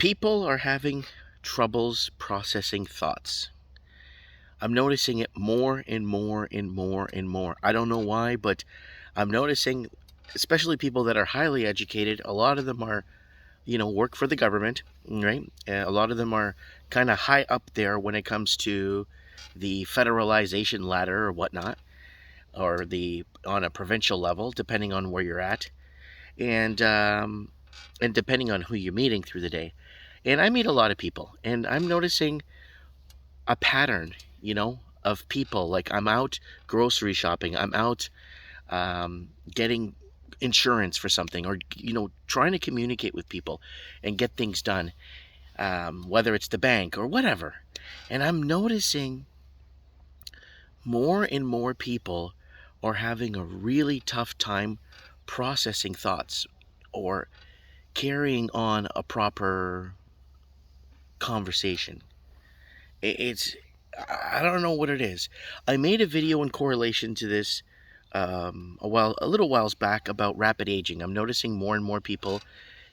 People are having troubles processing thoughts. I'm noticing it more and more and more and more. I don't know why, but I'm noticing, especially people that are highly educated, a lot of them are, work for the government, right? A lot of them are kind of high up there when it comes to the federalization ladder or whatnot, or the on a provincial level, depending on where you're at, and depending on who you're meeting through the day. And I meet a lot of people, and I'm noticing a pattern, of people. Like, I'm out grocery shopping, I'm out getting insurance for something, or trying to communicate with people and get things done, whether it's the bank or whatever. And I'm noticing more and more people are having a really tough time processing thoughts or carrying on a proper conversation. It's, I don't know what it is. I made a video in correlation to this a little whiles back about rapid aging. I'm noticing more and more people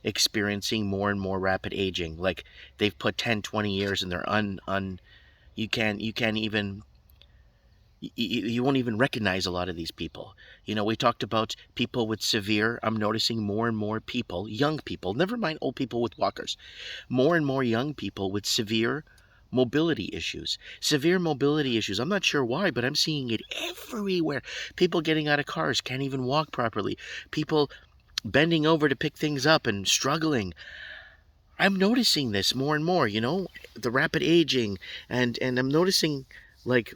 experiencing more and more rapid aging. Like, they've put 10, 20 years and they're you can't even you won't even recognize a lot of these people. We talked about people with severe. I'm noticing more and more people, young people, never mind old people with walkers, more and more young people with severe mobility issues. Severe mobility issues. I'm not sure why, but I'm seeing it everywhere. People getting out of cars, can't even walk properly. People bending over to pick things up and struggling. I'm noticing this more and more, the rapid aging, and I'm noticing, like,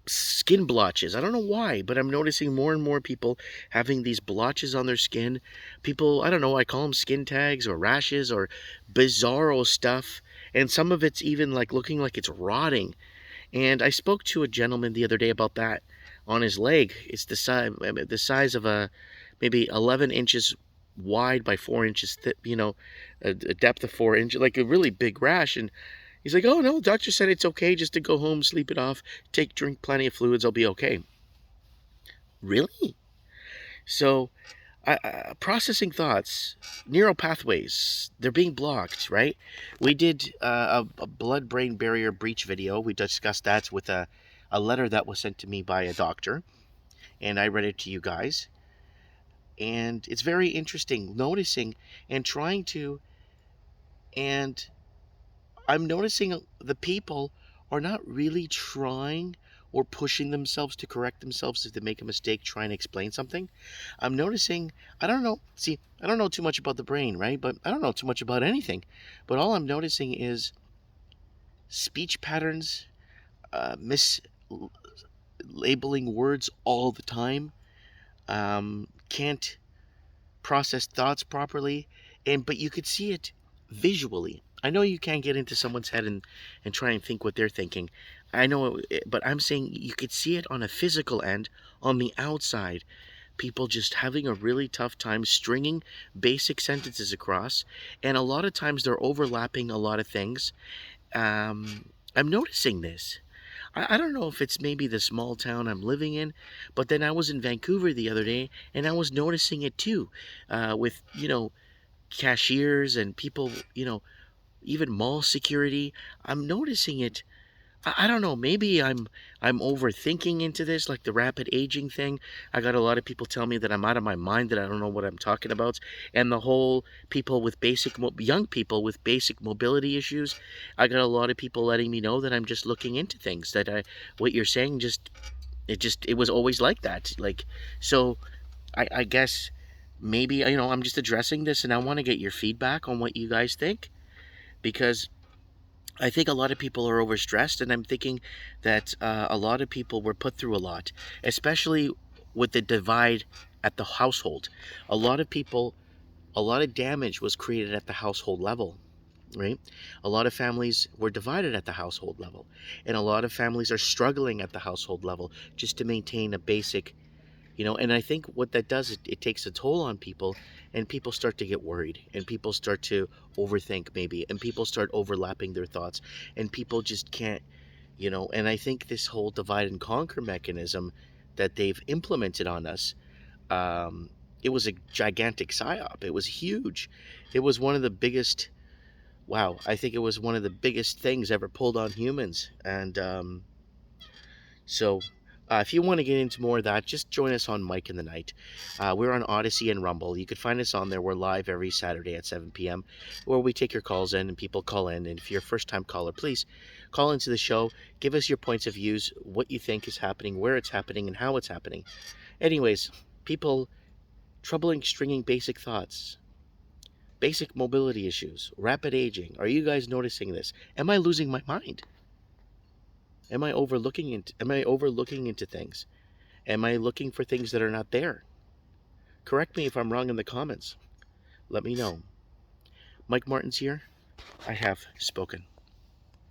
skin blotches. I don't know why, but I'm noticing more and more people having these blotches on their skin. People, I don't know, I call them skin tags or rashes or bizarro stuff. And some of it's even like looking like it's rotting. And I spoke to a gentleman the other day about that on his leg. It's the size of a maybe 11 inches wide by 4 inches thick, a depth of 4 inches, like a really big rash. And he's like, "Oh no, the doctor said it's okay just to go home, sleep it off, drink plenty of fluids, I'll be okay." Really? So, processing thoughts, neural pathways, they're being blocked, right? We did a blood-brain barrier breach video. We discussed that with a letter that was sent to me by a doctor, and I read it to you guys. And it's very interesting noticing and trying to, and I'm noticing the people are not really trying or pushing themselves to correct themselves if they make a mistake trying to explain something. I'm noticing, I don't know, see, I don't know too much about the brain, right? But I don't know too much about anything. But all I'm noticing is speech patterns, mislabeling words all the time, can't process thoughts properly, but you could see it visually. I know you can't get into someone's head and try and think what they're thinking. I know, but I'm saying you could see it on a physical end, on the outside. People just having a really tough time stringing basic sentences across, and a lot of times they're overlapping a lot of things. I'm noticing this. I don't know if it's maybe the small town I'm living in, but then I was in Vancouver the other day and I was noticing it too, with, cashiers and people, even mall security. I'm noticing it. I don't know. Maybe I'm overthinking into this, like the rapid aging thing. I got a lot of people tell me that I'm out of my mind, that I don't know what I'm talking about, and the whole people with young people with basic mobility issues. I got a lot of people letting me know that I'm just looking into things. What you're saying it was always like that. Like, so I guess maybe I'm just addressing this, and I want to get your feedback on what you guys think, because I think a lot of people are overstressed, and I'm thinking that a lot of people were put through a lot, especially with the divide at the household. A lot of people, a lot of damage was created at the household level, right? A lot of families were divided at the household level, and a lot of families are struggling at the household level just to maintain a basic, and I think what that does, it takes a toll on people, and people start to get worried, and people start to overthink maybe, and people start overlapping their thoughts, and people just can't, and I think this whole divide and conquer mechanism that they've implemented on us, it was a gigantic psyop. It was huge. It was one of the biggest wow, I think it was one of the biggest things ever pulled on humans. And so, if you want to get into more of that, just join us on Mike in the Night. We're on Odyssey and Rumble. You can find us on there. We're live every Saturday at 7 p.m., where we take your calls in and people call in. And if you're a first time caller, please call into the show. Give us your points of views, what you think is happening, where it's happening, and how it's happening. Anyways, people troubling stringing basic thoughts, basic mobility issues, rapid aging. Are you guys noticing this? Am I losing my mind? Am I overlooking into things? Am I looking for things that are not there? Correct me if I'm wrong in the comments. Let me know. Mike Martin's here. I have spoken.